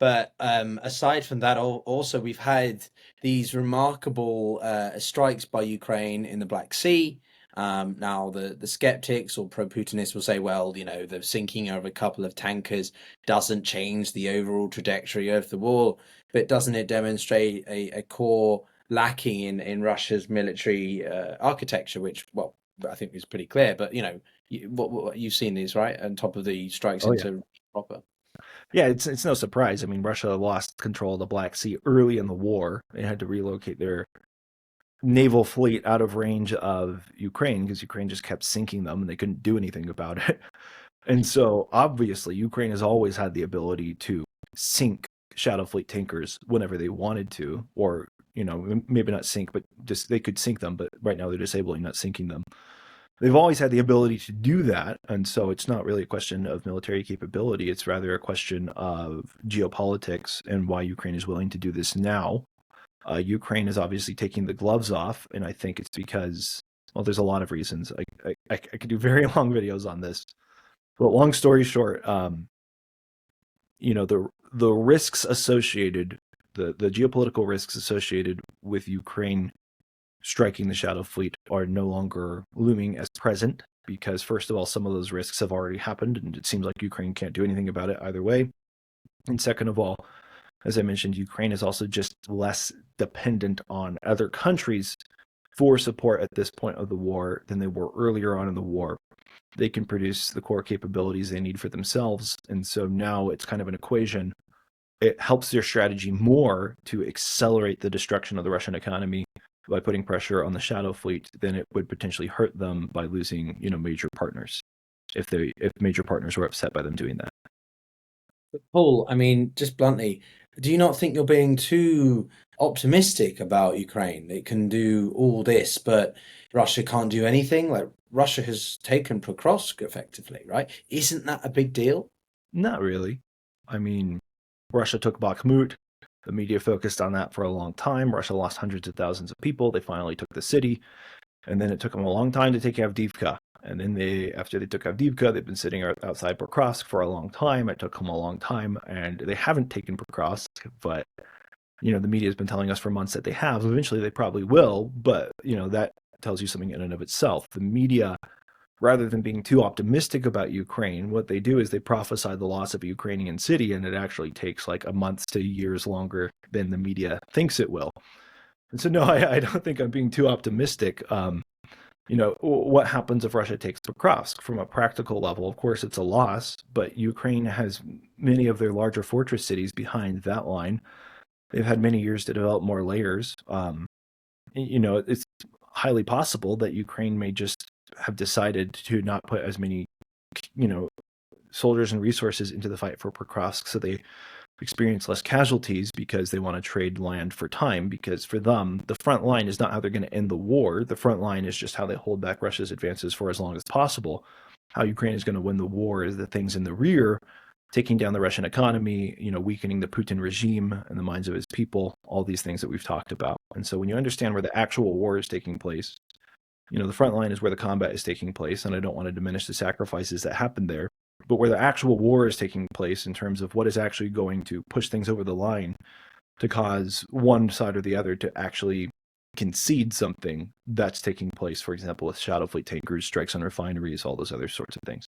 But aside from that, also we've had these remarkable strikes by Ukraine in the Black Sea. Now, the skeptics or pro-Putinists will say, well, the sinking of a couple of tankers doesn't change the overall trajectory of the war, but doesn't it demonstrate a core lacking in Russia's military architecture, which, well, I think is pretty clear. But what you've seen these, right, on top of the strikes Oh yeah. into proper. Yeah, it's no surprise. I mean, Russia lost control of the Black Sea early in the war. They had to relocate their naval fleet out of range of Ukraine because Ukraine just kept sinking them and they couldn't do anything about it. And so obviously Ukraine has always had the ability to sink Shadow Fleet tankers whenever they wanted to, or maybe not sink, but just they could sink them, but right now they're disabling, not sinking them. They've always had the ability to do that, and so it's not really a question of military capability. It's rather a question of geopolitics and why Ukraine is willing to do this now. Ukraine is obviously taking the gloves off, and I think it's because, well, there's a lot of reasons. I could do very long videos on this, but long story short, the risks associated, the geopolitical risks associated with Ukraine striking the Shadow Fleet are no longer looming as present because, first of all, some of those risks have already happened, and it seems like Ukraine can't do anything about it either way. And second of all, as I mentioned, Ukraine is also just less dependent on other countries for support at this point of the war than they were earlier on in the war. They can produce the core capabilities they need for themselves. And so now it's kind of an equation. It helps their strategy more to accelerate the destruction of the Russian economy by putting pressure on the Shadow Fleet than it would potentially hurt them by losing, major partners if major partners were upset by them doing that. Paul, I mean, just bluntly, do you not think you're being too optimistic about Ukraine? It can do all this, but Russia can't do anything. Like Russia has taken Pokrovsk effectively, right? Isn't that a big deal? Not really. I mean, Russia took Bakhmut. The media focused on that for a long time. Russia lost hundreds of thousands of people. They finally took the city, and then it took them a long time to take Avdiivka. And then after they took Avdiivka, they've been sitting outside Pokrovsk for a long time. It took them a long time, and they haven't taken Pokrovsk. But the media has been telling us for months that they have. Eventually, they probably will. But that tells you something in and of itself. The media, rather than being too optimistic about Ukraine, what they do is they prophesy the loss of a Ukrainian city, and it actually takes like a month to years longer than the media thinks it will. And so, no, I don't think I'm being too optimistic. What happens if Russia takes Pokrovsk? From a practical level, of course, it's a loss, but Ukraine has many of their larger fortress cities behind that line. They've had many years to develop more layers. It's highly possible that Ukraine may just have decided to not put as many, you know, soldiers and resources into the fight for Pokrovsk, so they experience less casualties because they want to trade land for time. Because for them, the front line is not how they're going to end the war. The front line is just how they hold back Russia's advances for as long as possible. How Ukraine is going to win the war is the things in the rear, taking down the Russian economy, weakening the Putin regime and the minds of his people, all these things that we've talked about. And so when you understand where the actual war is taking place, the front line is where the combat is taking place, and I don't want to diminish the sacrifices that happen there. But where the actual war is taking place in terms of what is actually going to push things over the line to cause one side or the other to actually concede something, that's taking place, for example, with Shadow Fleet tankers, strikes on refineries, all those other sorts of things.